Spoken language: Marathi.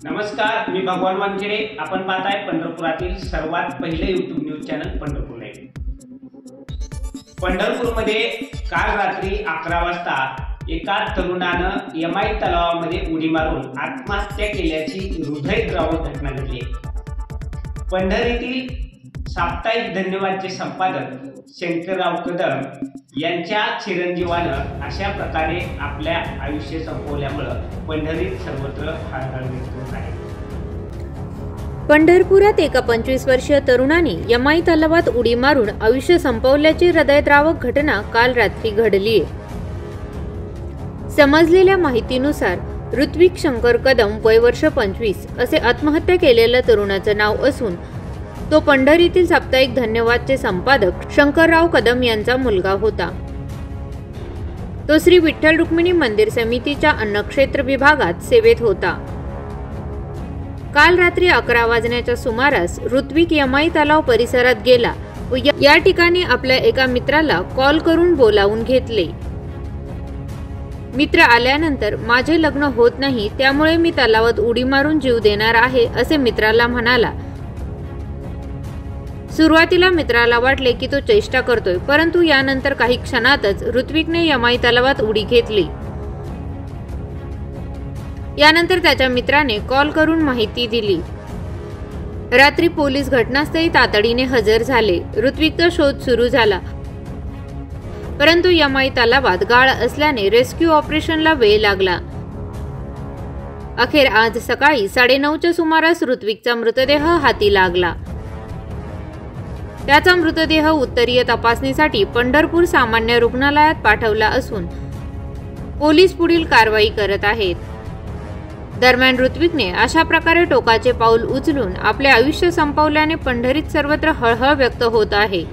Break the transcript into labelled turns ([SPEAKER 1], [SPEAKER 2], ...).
[SPEAKER 1] नमस्कार, मी भगवान वानखेडे। आपण पाहताय पंढरपुरातील सर्वात पहिले YouTube news channel Pandharpur live. पंढरपूरमध्ये काल रात्री 11 वाजता एका तरुणानं यमाई तलावामध्ये उडी मारून आत्महत्या केल्याची हृदयद्रावक घटना घडली। पंढरीतील साप्ताहिक धन्यवादचे संपादक शंकरराव कदम यांच्या चिरंजीवानं अशा प्रकारे आपल्या आयुष्य संपवल्यामुळे पंढरीत सर्वत्र हळहळ व्यक्त होत आहे।
[SPEAKER 2] पंढरपुरात एका 25 वर्षीय तरुणाने यमाई तलावात उडी मारून आयुष्य संपवल्याची हृदयद्रावक घटना काल रात्री घडली आहे। समजलेल्या माहितीनुसार ऋत्विक शंकर कदम वय वर्ष 25 असे आत्महत्या केलेल्या तरुणाचं नाव असून तो पंढरीतील साप्ताहिक धन्यवादचे संपादक शंकरराव कदम यांचा मुलगा होता। तो श्री विठ्ठल रुक्मिणी मंदिर समितीच्या अन्नक्षेत्र विभागात सेवेत होता। काल रात्री 11 वाजण्याच्या सुमारास ऋत्विक यमाई तलाव परिसरात गेला व या ठिकाणी आपल्या एका मित्राला कॉल करून बोलावून घेतले। मित्र आल्यानंतर माझे लग्न होत नाही, त्यामुळे मी तलावात उडी मारून जीव देणार आहे असे मित्राला म्हणाला। सुरुवातीला मित्राला वाटले की तो चेष्टा करतोय, परंतु यानंतर काही क्षणातच ऋत्विकने यमाई तलावात उडी घेतली। यानंतर त्याच्या मित्राने कॉल करून माहिती दिली। रात्री पोलीस घटनास्थळी तातडीने हजर झाले। ऋत्विकचा शोध सुरू झाला, परंतु यमाई तलावात गाळ असल्याने रेस्क्यू ऑपरेशनला वेळ लागला। अखेर आज सकाळी 9:30च्या सुमारास ऋत्विकचा मृतदेह हाती लागला। त्याचा मृतदेह उत्तरीय तपासणीसाठी पंढरपूर सामान्य रुग्णालयात पाठवला असून पोलीस पुढील कारवाई करत आहेत। दरम्यान ऋत्विकने अशा प्रकारे टोकाचे पाऊल उचलून आपले आयुष्य संपवल्याने पंढरीत सर्वत्र हळहळ व्यक्त होत आहे।